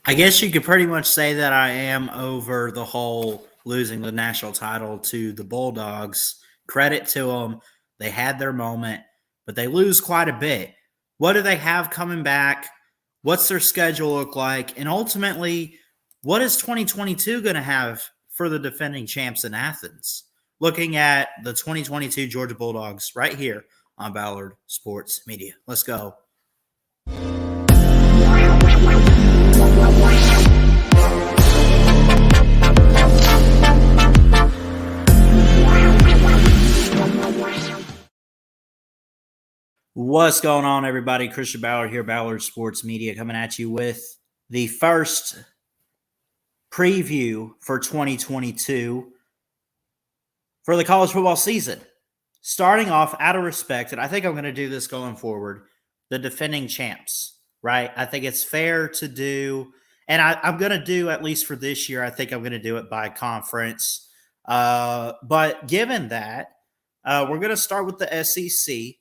I guess you could pretty much say that I am over the whole losing the national title to the Bulldogs. Credit to them. They had their moment, but they lose quite a bit. What do they have coming back? What's their schedule look like? And ultimately, what is 2022 going to have for the defending champs in Athens? Looking at the 2022 Georgia Bulldogs right here on Ballard Sports Media. Let's go. What's going on, everybody? Christian Ballard here, Ballard Sports Media, coming at you with the first preview for 2022 for the college football season. Starting off, out of respect, and I think I'm going to do this going forward, the defending champs, right? I think it's fair to do, and I'm going to do, at least for this year, I think I'm going to do it by conference. But given that, we're going to start with the SEC.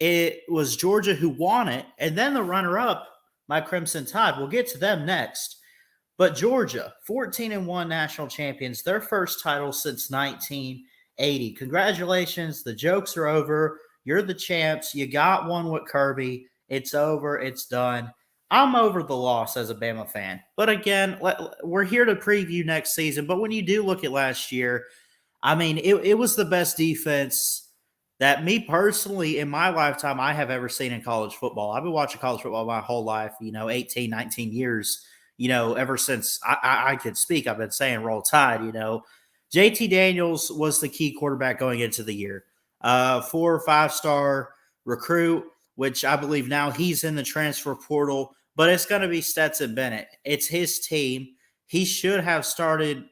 It was Georgia who won it, and then the runner-up, my Crimson Tide. We'll get to them next. But Georgia, 14-1 national champions, their first title since 1980. Congratulations. The jokes are over. You're the champs. You got one with Kirby. It's over. It's done. I'm over the loss as a Bama fan. But again, we're here to preview next season. But when you do look at last year, I mean, it was the best defense that me personally in my lifetime I have ever seen in college football. I've been watching college football my whole life, 18, 19 years, ever since I could speak. I've been saying roll tide, JT Daniels was the key quarterback going into the year. 4 or 5-star recruit, which I believe now he's in the transfer portal, but it's going to be Stetson Bennett. It's his team. He should have started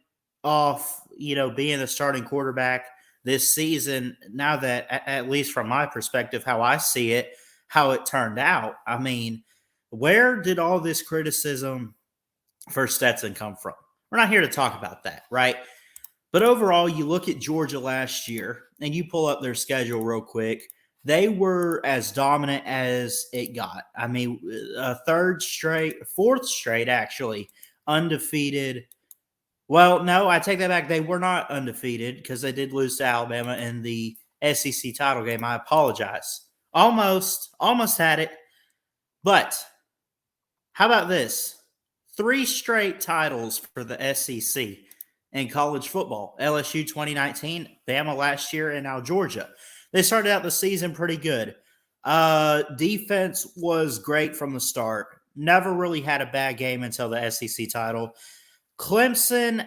off, being the starting quarterback this season. Now that, at least from my perspective, how I see it, how it turned out. I mean, where did all this criticism for Stetson come from? We're not here to talk about that, right? But overall, you look at Georgia last year and you pull up their schedule real quick. They were as dominant as it got. I mean, fourth straight, actually, undefeated. Well, no, I take that back. They were not undefeated because they did lose to Alabama in the SEC title game. I apologize. Almost had it. But how about this? 3 straight titles for the SEC in college football. LSU 2019, Bama last year, and now Georgia. They started out the season pretty good. Defense was great from the start. Never really had a bad game until the SEC title. Clemson,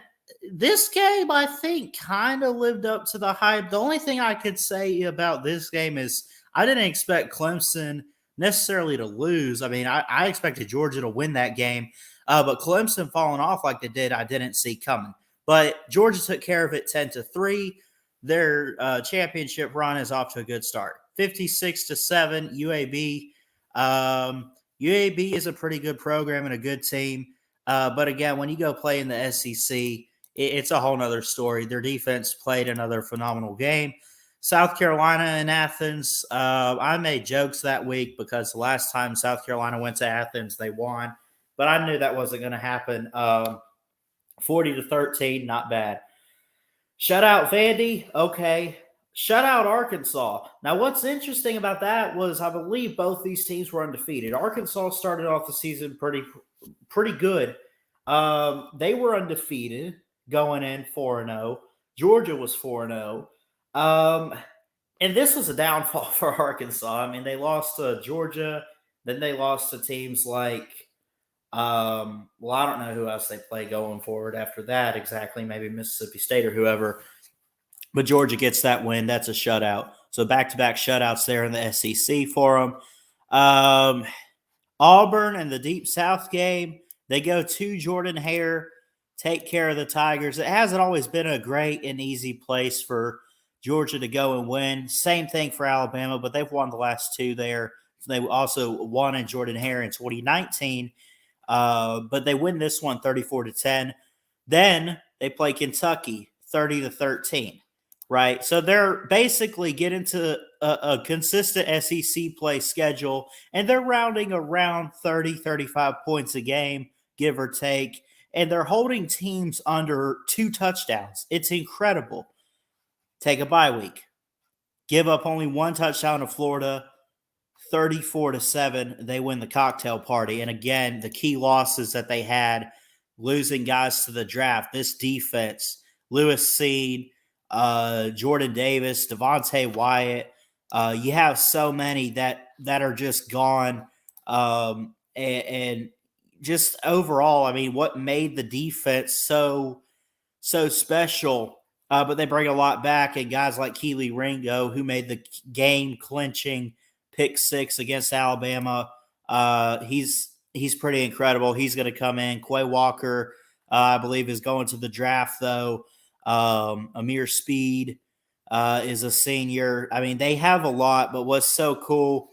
this game, I think, kind of lived up to the hype. The only thing I could say about this game is I didn't expect Clemson necessarily to lose. I mean, I expected Georgia to win that game, but Clemson falling off like they did, I didn't see coming. But Georgia took care of it 10-3. Their championship run is off to a good start. 56-7, UAB. UAB is a pretty good program and a good team. But again, when you go play in the SEC, it's a whole nother story. Their defense played another phenomenal game. South Carolina and Athens, I made jokes that week because the last time South Carolina went to Athens, they won. But I knew that wasn't going to happen. 40-13, not bad. Shutout Vandy, okay. Shutout Arkansas. Now, what's interesting about that was I believe both these teams were undefeated. Arkansas started off the season pretty good. They were undefeated going in 4-0. Georgia was 4-0. And this was a downfall for Arkansas. I mean, they lost to Georgia. Then they lost to teams like, I don't know who else they play going forward after that exactly. Maybe Mississippi State or whoever. But Georgia gets that win. That's a shutout. So back-to-back shutouts there in the SEC for them. Auburn and the Deep South game, they go to Jordan-Hare, take care of the Tigers. It hasn't always been a great and easy place for Georgia to go and win. Same thing for Alabama, but they've won the last 2 there. They also won in Jordan-Hare in 2019, but they win this one 34-10. Then they play Kentucky 30-13. Right, so they're basically getting to a consistent SEC play schedule, and they're rounding around 30, 35 points a game. give or take, and they're holding teams under 2 touchdowns. It's incredible. Take a bye week. Give up only 1 touchdown to Florida, 34-7. They win the cocktail party. And again, the key losses that they had, losing guys to the draft. This defense, Lewis Seed, Jordan Davis, Devontae Wyatt. You have so many that are just gone. And just overall, I mean, what made the defense so special? But they bring a lot back, and guys like Keely Ringo, who made the game clinching pick 6 against Alabama. He's pretty incredible. He's going to come in. Quay Walker, I believe, is going to the draft, though. Amir Speed is a senior. I mean, they have a lot, but what's so cool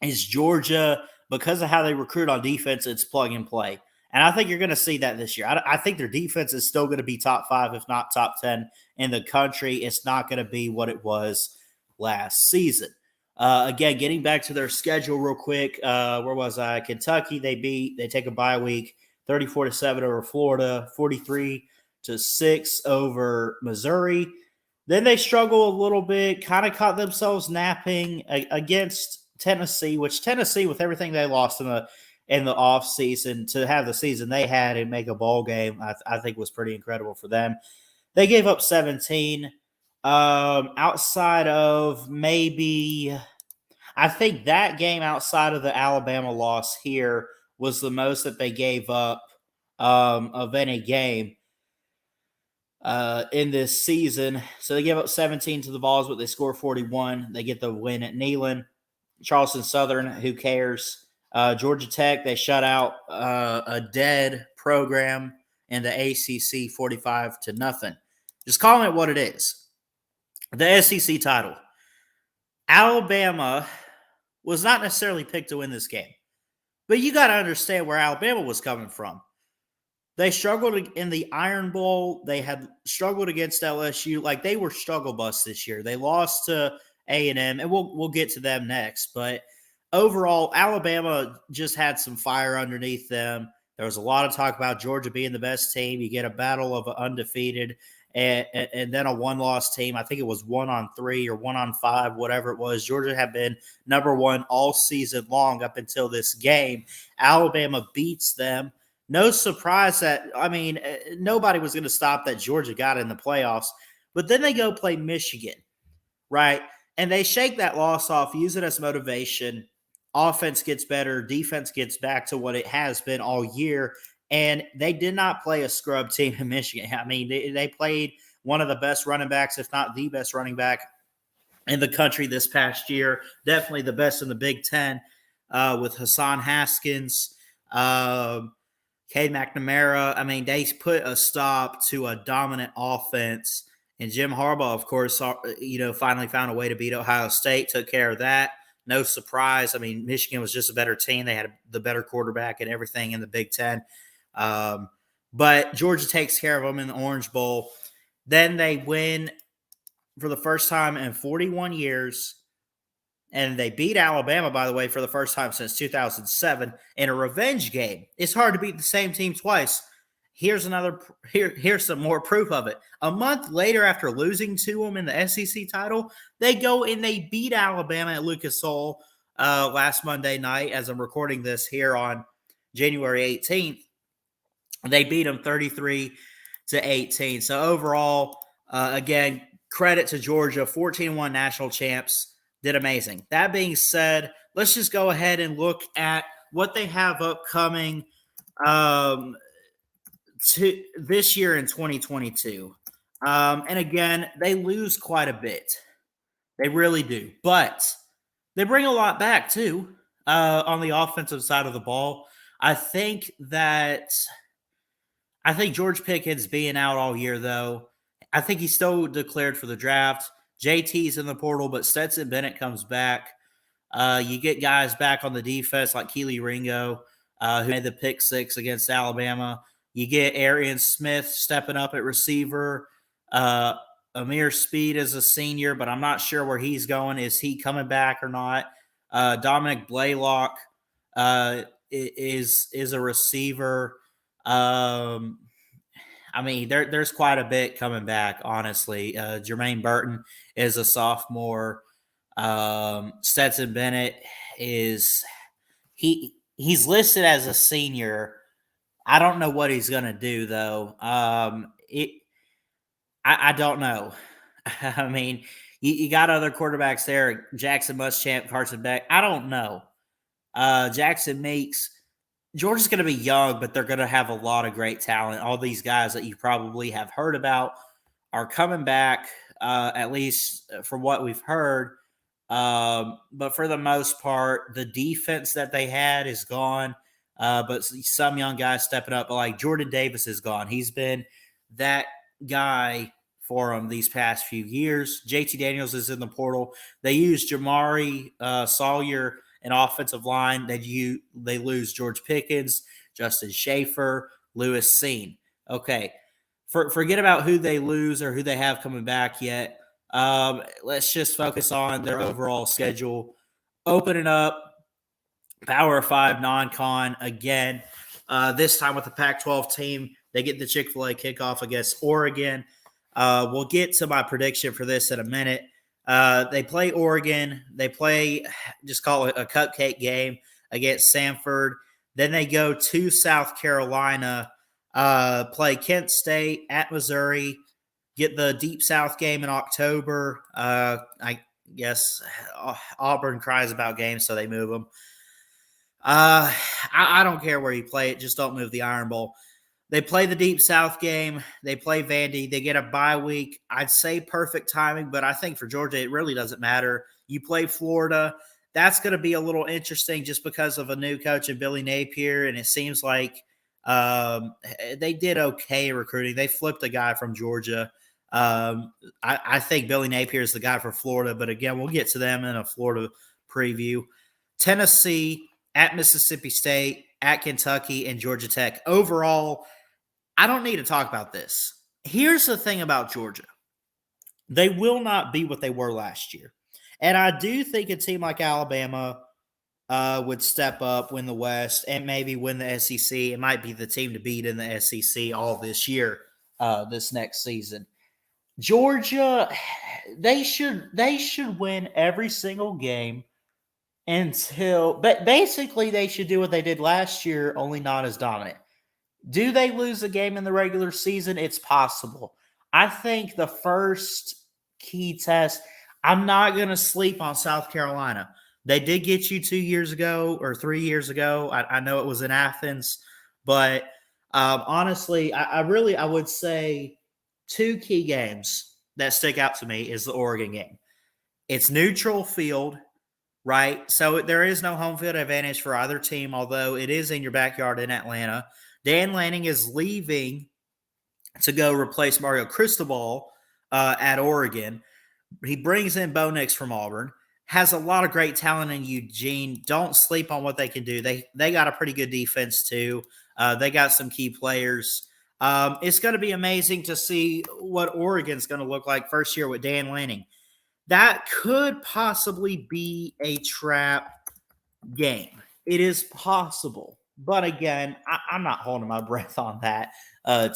is Georgia, because of how they recruit on defense, it's plug and play. And I think you're going to see that this year. I think their defense is still going to be top 5, if not top 10 in the country. It's not going to be what it was last season. Again, getting back to their schedule real quick. Where was I? Kentucky, they take a bye week, 34-7 over Florida, 43-6 over Missouri. Then they struggle a little bit, kind of caught themselves napping against Tennessee, which Tennessee, with everything they lost in the offseason, to have the season they had and make a bowl game, I think was pretty incredible for them. They gave up 17. Outside of maybe, I think that game outside of the Alabama loss here was the most that they gave up of any game in this season. So they gave up 17 to the Vols, but they score 41. They get the win at Neyland. Charleston Southern, who cares? Georgia Tech, they shut out a dead program in the ACC 45-0. Just calling it what it is. The SEC title. Alabama was not necessarily picked to win this game, but you got to understand where Alabama was coming from. They struggled in the Iron Bowl. They had struggled against LSU. Like, they were struggle bus this year. They lost to A&M, and we'll get to them next. But overall, Alabama just had some fire underneath them. There was a lot of talk about Georgia being the best team. You get a battle of undefeated and then a one-loss team. I think it was 1-3 or 1-5, whatever it was. Georgia had been number 1 all season long up until this game. Alabama beats them. No surprise that, I mean, nobody was going to stop that Georgia got in the playoffs. But then they go play Michigan, right? And they shake that loss off, use it as motivation. Offense gets better. Defense gets back to what it has been all year. And they did not play a scrub team in Michigan. I mean, they played one of the best running backs, if not the best running back in the country this past year. Definitely the best in the Big Ten with Hassan Haskins, Cade McNamara. I mean, they put a stop to a dominant offense. And Jim Harbaugh, of course, finally found a way to beat Ohio State, took care of that. No surprise. I mean, Michigan was just a better team. They had the better quarterback and everything in the Big Ten. But Georgia takes care of them in the Orange Bowl. Then they win for the first time in 41 years. And they beat Alabama, by the way, for the first time since 2007 in a revenge game. It's hard to beat the same team twice. Here's some more proof of it. A month later, after losing to them in the SEC title, they go and they beat Alabama at Lucas Oil last Monday night, as I'm recording this here on January 18th. They beat them 33-18. So overall, again, credit to Georgia, 14-1 national champs, did amazing. That being said, let's just go ahead and look at what they have upcoming to this year in 2022. And again, they lose quite a bit. They really do. But they bring a lot back, too, on the offensive side of the ball. I think George Pickens being out all year, though, I think he's still declared for the draft. JT's in the portal, but Stetson Bennett comes back. You get guys back on the defense like Keely Ringo, who made the pick 6 against Alabama. You get Arian Smith stepping up at receiver. Amir Speed is a senior, but I'm not sure where he's going. Is he coming back or not? Dominic Blaylock is a receiver. Um, I mean, there's quite a bit coming back, honestly. Jermaine Burton is a sophomore. Stetson Bennett is he's listed as a senior. I don't know what he's gonna do though. I don't know. I mean, you got other quarterbacks there, Jackson Muschamp, Carson Beck. I don't know. Jackson Meeks. Georgia's going to be young, but they're going to have a lot of great talent. All these guys that you probably have heard about are coming back, at least from what we've heard. But for the most part, the defense that they had is gone. But some young guys stepping up, like Jordan Davis is gone. He's been that guy for them these past few years. JT Daniels is in the portal. They use Jamari Sawyer in offensive line. They lose George Pickens, Justin Schaefer, Lewis Seen. Okay, forget about who they lose or who they have coming back yet. Let's just focus on their overall schedule. Opening up Power 5 non-con again. This time with the Pac-12 team, they get the Chick-fil-A kickoff against Oregon. We'll get to my prediction for this in a minute. They play Oregon. They play, just call it a cupcake game against Samford. Then they go to South Carolina, play Kent State at Missouri, get the Deep South game in October. I guess Auburn cries about games, so they move them. I don't care where you play it. Just don't move the Iron Bowl. They play the Deep South game. They play Vandy. They get a bye week. I'd say perfect timing, but I think for Georgia, it really doesn't matter. You play Florida. That's going to be a little interesting just because of a new coach and Billy Napier, and it seems like they did okay recruiting. They flipped a guy from Georgia. I think Billy Napier is the guy for Florida, but again, we'll get to them in a Florida preview. Tennessee at Mississippi State, at Kentucky, and Georgia Tech. Overall, I don't need to talk about this. Here's the thing about Georgia. They will not be what they were last year. And I do think a team like Alabama would step up, win the West, and maybe win the SEC. It might be the team to beat in the SEC all this year, this next season. Georgia, they should win every single game but basically they should do what they did last year, only not as dominant. Do they lose a game in the regular season? It's possible. I think the first key test, I'm not going to sleep on South Carolina. They did get you 2 years ago or 3 years ago. I know it was in Athens, but honestly, I would say two key games that stick out to me is the Oregon game. It's neutral field, right? So there is no home field advantage for either team, although it is in your backyard in Atlanta. Dan Lanning is leaving to go replace Mario Cristobal at Oregon. He brings in Bo Nix from Auburn. Has a lot of great talent in Eugene. Don't sleep on what they can do. They got a pretty good defense too. They got some key players. It's going to be amazing to see what Oregon's going to look like first year with Dan Lanning. That could possibly be a trap game. It is possible. But again, I'm not holding my breath on that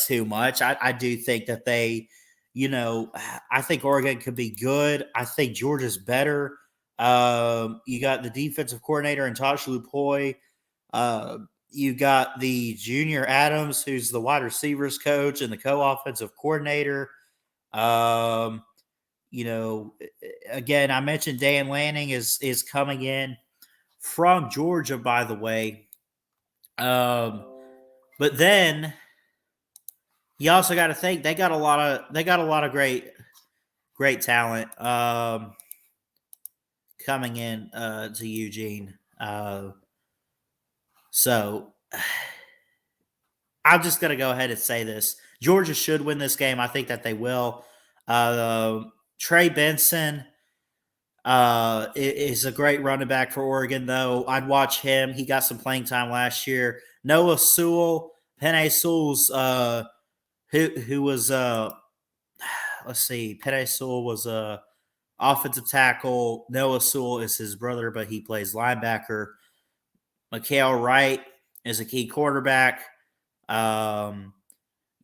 too much. I do think that I think Oregon could be good. I think Georgia's better. You got the defensive coordinator in Tosh Lupoy. You got the junior Adams, who's the wide receivers coach and the co-offensive coordinator. Again, I mentioned Dan Lanning is coming in from Georgia, by the way. But then you also got to think they got a lot of great talent coming in to Eugene. So I'm just going to go ahead and say this. Georgia should win this game. I think that they will. Trey Benson is a great running back for Oregon, though. I'd watch him. He got some playing time last year. Noah Sewell, Penei Sewell's, who was, Penei Sewell was a offensive tackle. Noah Sewell is his brother, but he plays linebacker. Mikael Wright is a key quarterback. Um,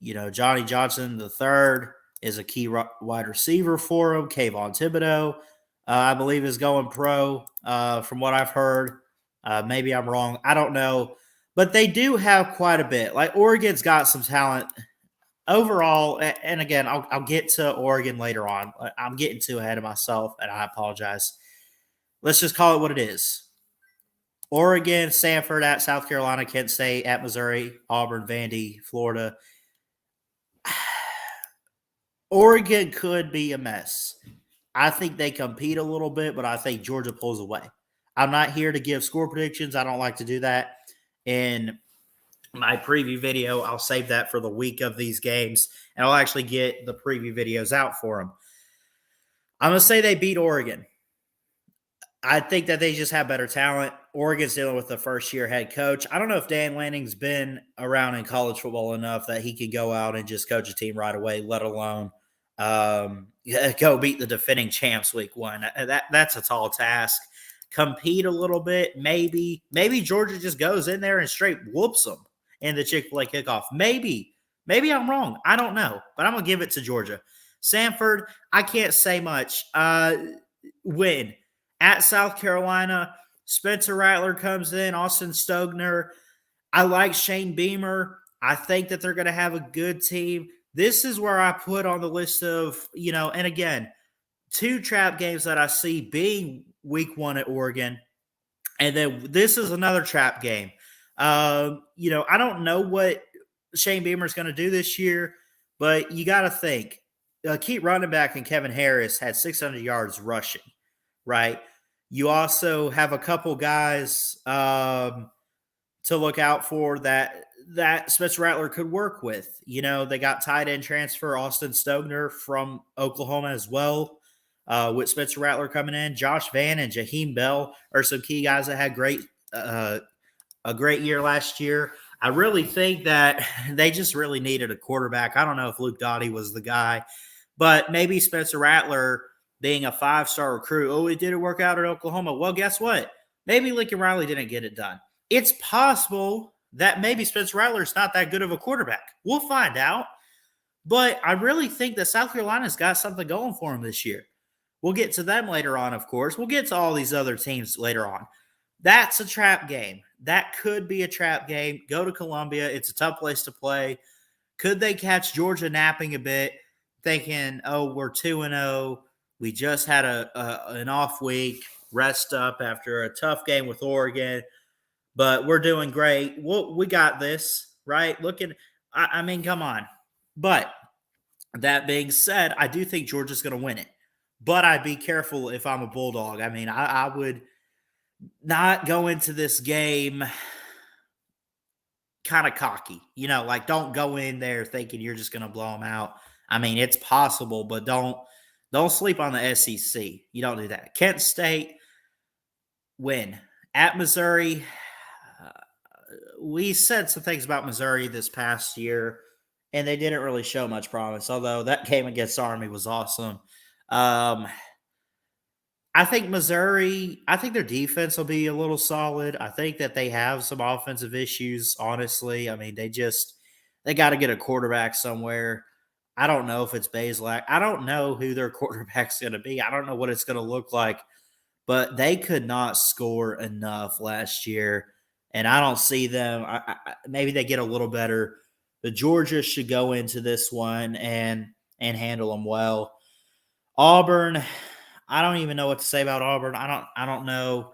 Johnny Johnson the third is a key wide receiver for him. Kayvon Thibodeau, I believe, is going pro. From what I've heard, maybe I'm wrong. I don't know, but they do have quite a bit. Like Oregon's got some talent overall. And again, I'll get to Oregon later on. I'm getting too ahead of myself, and I apologize. Let's just call it what it is. Oregon, Stanford at South Carolina, Kent State at Missouri, Auburn, Vandy, Florida. Oregon could be a mess. I think they compete a little bit, but I think Georgia pulls away. I'm not here to give score predictions. I don't like to do that in my preview video. I'll save that for the week of these games, and I'll actually get the preview videos out for them. I'm going to say they beat Oregon. I think that they just have better talent. Oregon's dealing with the first-year head coach. I don't know if Dan Lanning's been around in college football enough that he can go out and just coach a team right away, let alone go beat the defending champs week one. That's a tall task. Compete a little bit, maybe Georgia just goes in there and straight whoops them in the Chick-fil-A kickoff. Maybe I'm wrong. I don't know, but I'm gonna give it to Georgia. Samford, I can't say much. Win at South Carolina. Spencer Rattler comes in. Austin Stogner. I like Shane Beamer. I think that they're going to have a good team. This is where I put on the list of, and again, 2 trap games that I see being week 1 at Oregon. And then this is another trap game. I don't know what Shane Beamer is going to do this year, but you got to think. Keep running back and Kevin Harris had 600 yards rushing, right? You also have a couple guys to look out for that Spencer Rattler could work with. They got tight end transfer Austin Stogner from Oklahoma as well, with Spencer Rattler coming in. Josh Vann and Jaheim Bell are some key guys that had a great year last year. I really think that they just really needed a quarterback. I don't know if Luke Doughty was the guy, but maybe Spencer Rattler being a 5-star recruit. Oh, it didn't work out at Oklahoma. Well, guess what? Maybe Lincoln Riley didn't get it done. It's possible that maybe Spencer Rattler's not that good of a quarterback. We'll find out. But I really think that South Carolina's got something going for them this year. We'll get to them later on, of course. We'll get to all these other teams later on. That's a trap game. That could be a trap game. Go to Columbia. It's a tough place to play. Could they catch Georgia napping a bit, thinking, oh, we're 2-0. We just had an off week, rest up after a tough game with Oregon, but we're doing great. We got this, right? I mean, come on. But that being said, I do think Georgia's going to win it. But I'd be careful if I'm a Bulldog. I mean, I would not go into this game kind of cocky. Don't go in there thinking you're just going to blow them out. I mean, it's possible, but don't sleep on the SEC. You don't do that. Kent State win. At Missouri, we said some things about Missouri this past year, and they didn't really show much promise, although that game against Army was awesome. I think their defense will be a little solid. I think that they have some offensive issues, honestly. I mean, they got to get a quarterback somewhere. I don't know if it's Bazelak. I don't know who their quarterback's going to be. I don't know what it's going to look like. But they could not score enough last year, and I don't see them. Maybe they get a little better. But Georgia should go into this one and handle them well. Auburn, I don't even know what to say about Auburn. I don't know.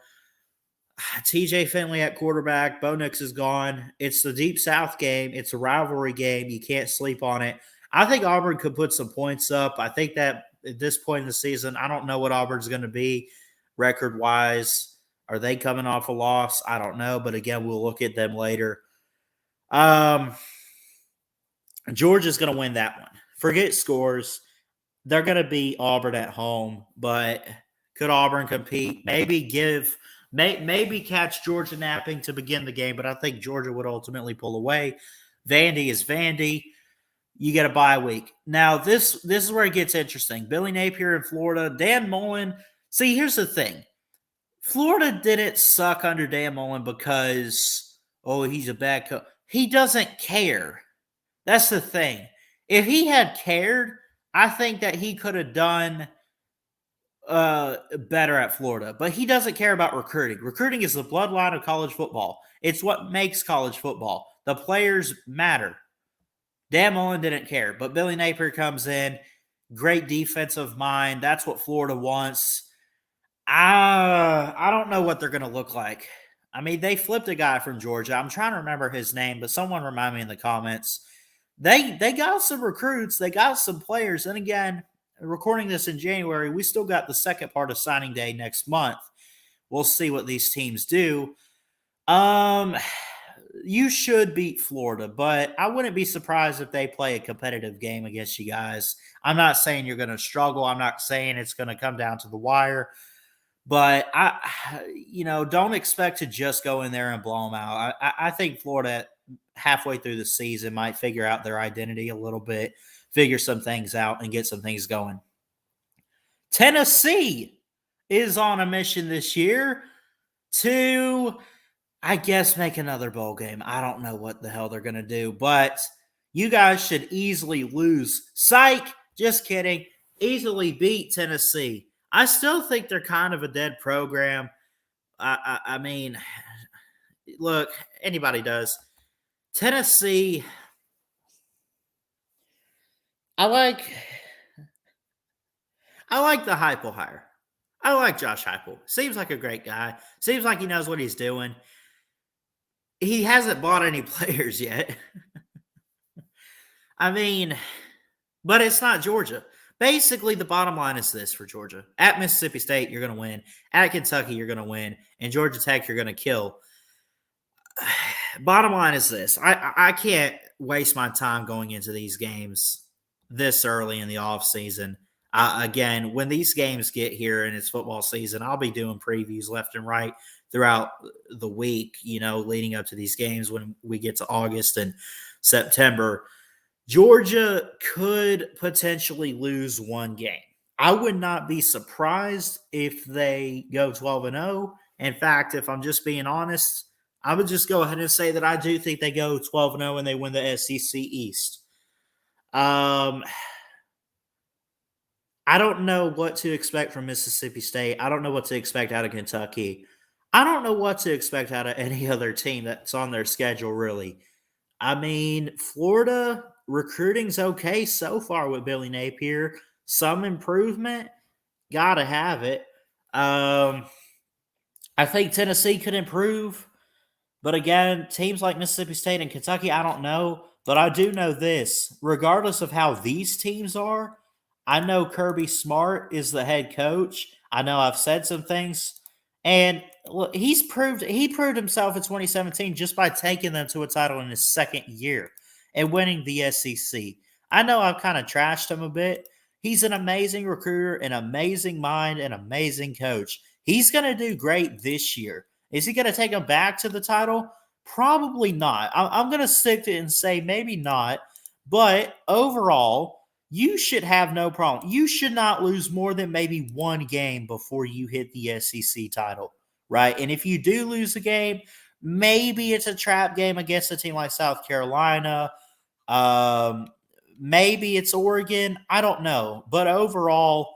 TJ Finley at quarterback. Bo Nix is gone. It's the Deep South game. It's a rivalry game. You can't sleep on it. I think Auburn could put some points up. I think that at this point in the season, I don't know what Auburn's going to be record-wise. Are they coming off a loss? I don't know. But again, we'll look at them later. Georgia's going to win that one. Forget scores. They're going to beat Auburn at home. But could Auburn compete? Maybe catch Georgia napping to begin the game. But I think Georgia would ultimately pull away. Vandy is Vandy. You get a bye week. Now, this is where it gets interesting. Billy Napier in Florida. Dan Mullen. See, here's the thing. Florida didn't suck under Dan Mullen because, he's a bad coach. he doesn't care. That's the thing. If he had cared, I think that he could have done better at Florida. But he doesn't care about recruiting. Recruiting is the bloodline of college football. It's what makes college football. The players matter. Dan Mullen didn't care, but Billy Napier comes in, great defensive mind. That's what Florida wants. I don't know what they're going to look like. I mean, they flipped a guy from Georgia. I'm trying to remember his name, but someone remind me in the comments. They got some recruits. They got some players. And again, recording this in January, we still got the second part of signing day next month. We'll see what these teams do. You should beat Florida, but I wouldn't be surprised if they play a competitive game against you guys. I'm not saying you're going to struggle. I'm not saying it's going to come down to the wire. But don't expect to just go in there and blow them out. I think Florida halfway through the season might figure out their identity a little bit, figure some things out, and get some things going. Tennessee is on a mission this year to, I guess, make another bowl game. I don't know what the hell they're going to do, but you guys should easily lose. Psych! Just kidding. Easily beat Tennessee. I still think they're kind of a dead program. I mean, look, anybody does. Tennessee, I like the Heupel hire. I like Josh Heupel. Seems like a great guy. Seems like he knows what he's doing. He hasn't bought any players yet. I mean, but it's not Georgia. Basically, the bottom line is this for Georgia. At Mississippi State, you're going to win. At Kentucky, you're going to win. And Georgia Tech, you're going to kill. Bottom line is this. I can't waste my time going into these games this early in the offseason. Again, when these games get here and it's football season, I'll be doing previews left and right throughout the week, leading up to these games when we get to August and September. Georgia could potentially lose one game. I would not be surprised if they go 12-0. In fact, if I'm just being honest, I would just go ahead and say that I do think they go 12-0 and they win the SEC East. I don't know what to expect from Mississippi State. I don't know what to expect out of Kentucky. I don't know what to expect out of any other team that's on their schedule, really. I mean, Florida recruiting's okay so far with Billy Napier. Some improvement, gotta have it. I think Tennessee could improve, but again, teams like Mississippi State and Kentucky, I don't know. But I do know this: regardless of how these teams are, I know Kirby Smart is the head coach. I know I've said some things, and look, he proved himself in 2017 just by taking them to a title in his second year and winning the SEC. I know I've kind of trashed him a bit. He's an amazing recruiter, an amazing mind, an amazing coach. He's going to do great this year. Is he going to take him back to the title? Probably not. I'm going to stick to it and say maybe not. But overall, you should have no problem. You should not lose more than maybe one game before you hit the SEC title, right? And if you do lose a game, maybe it's a trap game against a team like South Carolina. Maybe it's Oregon. I don't know. But overall,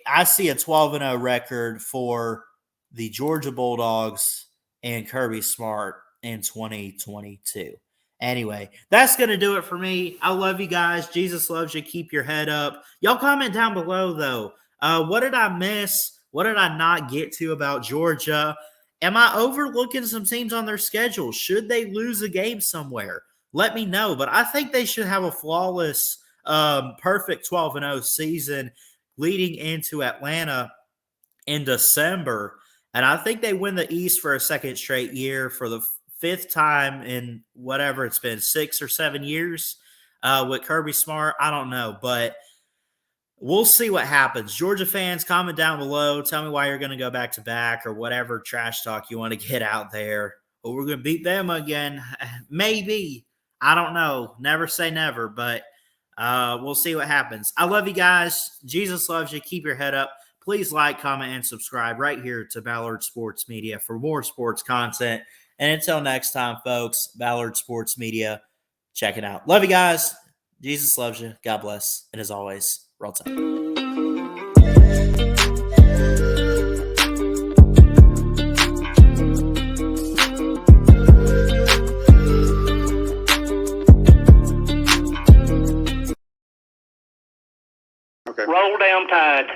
I see a 12-0 record for the Georgia Bulldogs and Kirby Smart in 2022. Anyway, that's going to do it for me. I love you guys. Jesus loves you. Keep your head up. Y'all comment down below, though. What did I miss? What did I not get to about Georgia? Am I overlooking some teams on their schedule? Should they lose a game somewhere? Let me know. But I think they should have a flawless, perfect 12-0 season leading into Atlanta in December. And I think they win the East for a second straight year for the fifth time in whatever it's been, 6 or 7 years with Kirby Smart. I don't know, but we'll see what happens. Georgia fans, comment down below. Tell me why you're going to go back-to-back or whatever trash talk you want to get out there. Or we're going to beat them again. Maybe. I don't know. Never say never, but we'll see what happens. I love you guys. Jesus loves you. Keep your head up. Please like, comment, and subscribe right here to Ballard Sports Media for more sports content And until next time, folks, Ballard Sports Media, check it out. Love you guys. Jesus loves you. God bless. And as always, roll tide. Roll down Tide.